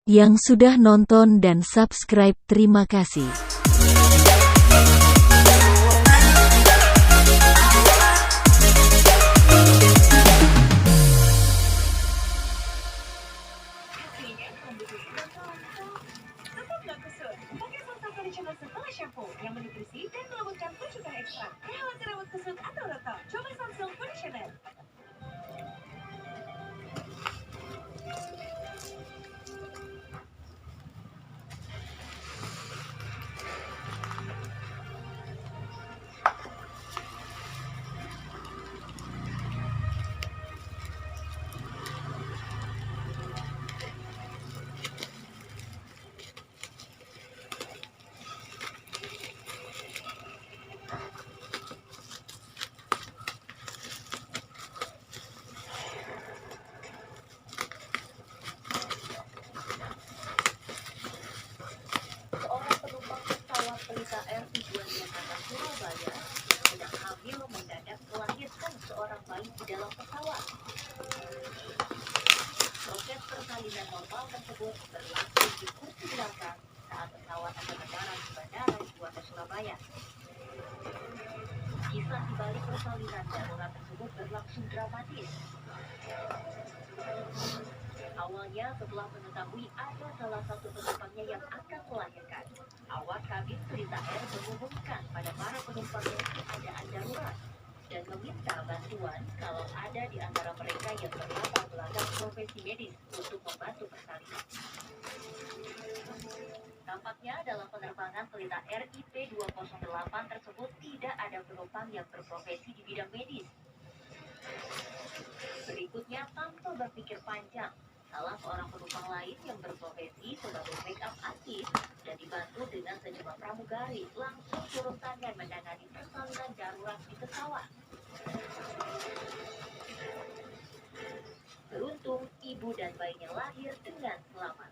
Yang sudah nonton dan subscribe, terima kasih. Setelah shampoo yang menutrisi dan melembutkan kulit ekstra. Khawatir rambut kusut atau rontok? Coba Samsung Conditioner. Pelita Air tujuan Jakarta Surabaya sedang hamil mendadak melahirkan seorang bayi di dalam pesawat. Proses persalinan normal tersebut berlangsung di kursi belakang saat pesawat akan mendarat di Bandara Juanda Surabaya. Kisah di balik persalinan darurat tersebut berlangsung dramatis. Awalnya setelah mengetahui ada salah satu penumpangnya yang akan melahirkan, awak kabin Pelita Air mengumumkan pada para penumpangnya keadaan darurat dan meminta bantuan kalau ada di antara mereka yang berlatar belakang profesi medis untuk membantu persalinan. Tampaknya dalam penerbangan Pelita Air IP208 tersebut tidak ada penumpang yang berprofesi di bidang medis. Berikutnya, tanpa berpikir panjang, salah seorang penumpang lain yang berprofesi sebagai make-up artist dan dibantu dengan sejumlah pramugari langsung turun tangan menangani persalinan darurat di pesawat. Beruntung, ibu dan bayinya lahir dengan selamat.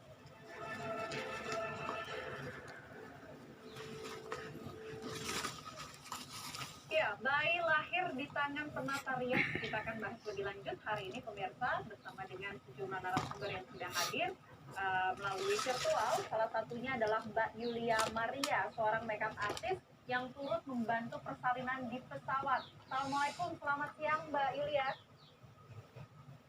Ya, bayi lahir di tangan penata rias. Kita akan bahas lebih lanjut hari ini pemirsa bersama dengan sejumlah narasumber yang sudah hadir melalui virtual. Salah satunya adalah Mbak Yulia Maria, seorang makeup artist yang turut membantu persalinan di pesawat. Assalamualaikum, selamat siang Mbak Yulia.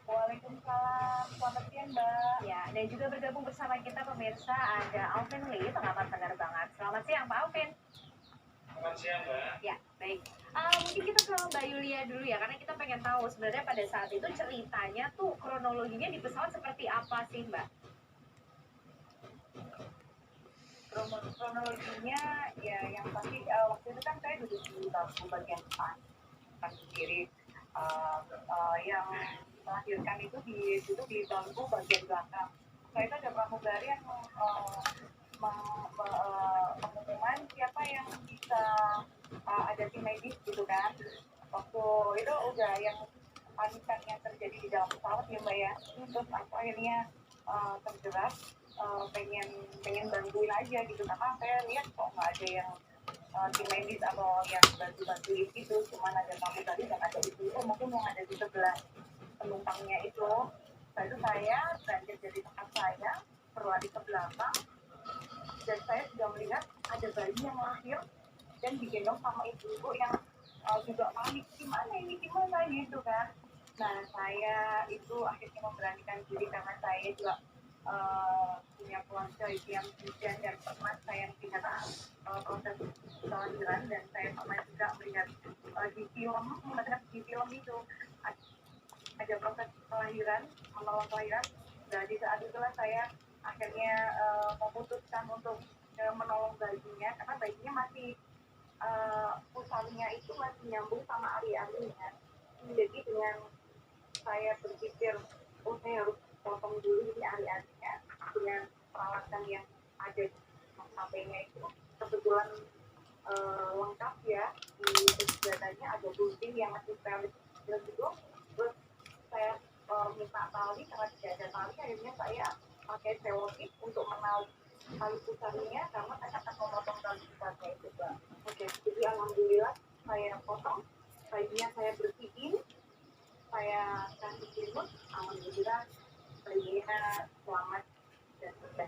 Waalaikumsalam, selamat siang Mbak. Ya, dan juga bergabung bersama kita pemirsa ada Alvin Lee, pengamat penerbangan. Selamat siang Pak Alvin. Selamat siang, Mbak. Ya, baik. Mungkin kita ke Mbak Yulia dulu ya, karena kita pengen tahu sebenarnya pada saat itu ceritanya tuh kronologinya di pesawat seperti apa sih, Mbak? Kronologinya ya yang pasti waktu itu kan saya duduk di bangku bagian depan kiri, yang melahirkan itu duduk di bangku bagian belakang. Setelah itu ada pramugari yang pengumuman siapa yang bisa ada tim medis gitu kan. Waktu itu udah yang panikan yang terjadi di dalam pesawat ya Mbak ya. Terus aku akhirnya tergerak pengen bantuin aja gitu, karena saya lihat kok nggak ada yang tim medis atau yang bantuin gitu, cuman ada pramugari dan ada ibu mungkin yang ada di sebelah penumpangnya itu. Setelah itu saya beranjak dari tempat saya berlari ke belakang dan saya sudah melihat ada bayi yang lahir dan digendong sama ibu-ibu yang juga panik, gimana gitu kan. Nah saya itu akhirnya memberanikan diri karena saya juga punya keluarga yang hujan dan pernah saya melihat proses kelahiran, dan saya pernah juga melihat di film itu ada proses kelahiran, menolong kelahiran. Dari saat itulah saya akhirnya memutuskan untuk menolong bayinya, karena bayinya masih pusarnya itu masih nyambung sama ari-arinya. Jadi dengan saya berpikir, saya harus potong dulu ini ari-arinya dengan peralatan yang ada di HP-nya itu kebetulan lengkap ya, di senjatanya ada gunting yang masih steril gitu. Terus saya minta tali, karena tidak ada tali akhirnya saya pakai selotip untuk menali tali pusarnya, karena saya akan memotong tali pusarnya itu Mbak. Oke, jadi alhamdulillah saya potong, bayinya saya bersihin, saya kasih selimut, alhamdulillah bayinya selamat dan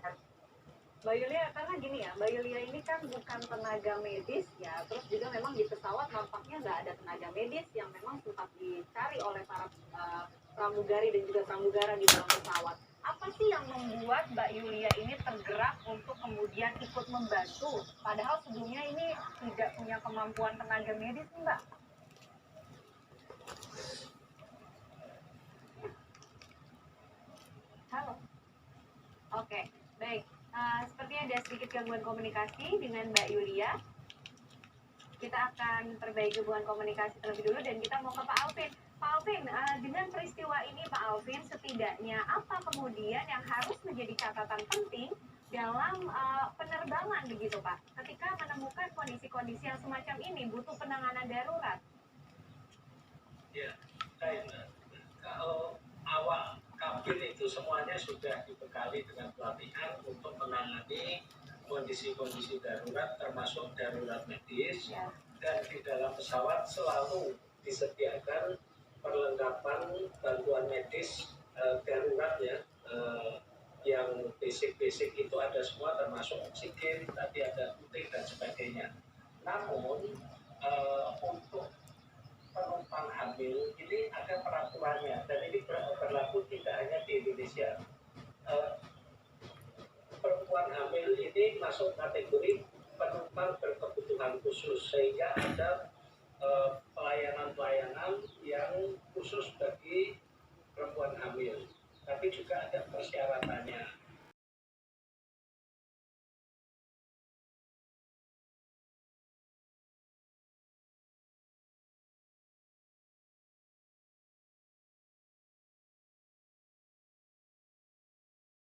Mbak Yulia, karena gini ya, Mbak Yulia ini kan bukan tenaga medis ya, terus juga memang di pesawat nampaknya nggak ada tenaga medis yang memang sempat dicari oleh para pramugari dan juga pramugara di dalam pesawat. Apa sih yang membuat Mbak Yulia ini tergerak untuk kemudian ikut membantu? Padahal sebelumnya ini tidak punya kemampuan tenaga medis, Mbak. Halo. Oke, baik. Sepertinya ada sedikit gangguan komunikasi dengan Mbak Yulia. Kita akan perbaiki hubungan komunikasi terlebih dulu dan kita mau ke Pak Alvin. Pak Alvin, dengan peristiwa ini Pak Alvin, setidaknya apa kemudian yang harus menjadi catatan penting dalam penerbangan begitu Pak? Ketika menemukan kondisi-kondisi yang semacam ini butuh penanganan darurat. Ya, baik. Kalau awal kabin itu semuanya sudah dibekali dengan pelatihan untuk menangani kondisi-kondisi darurat termasuk darurat medis, Ya. dan di dalam pesawat selalu disediakan perlengkapan bantuan medis darurat ya, yang basic-basic itu ada semua termasuk oksigen, tadi ada putih dan sebagainya. Namun untuk penumpang hamil ini ada peraturannya dan ini berlaku tidak hanya di Indonesia. Perempuan hamil ini masuk kategori penumpang berkebutuhan khusus sehingga ada pelayanan-pelayanan yang khusus bagi perempuan hamil. Tapi juga ada persyaratannya.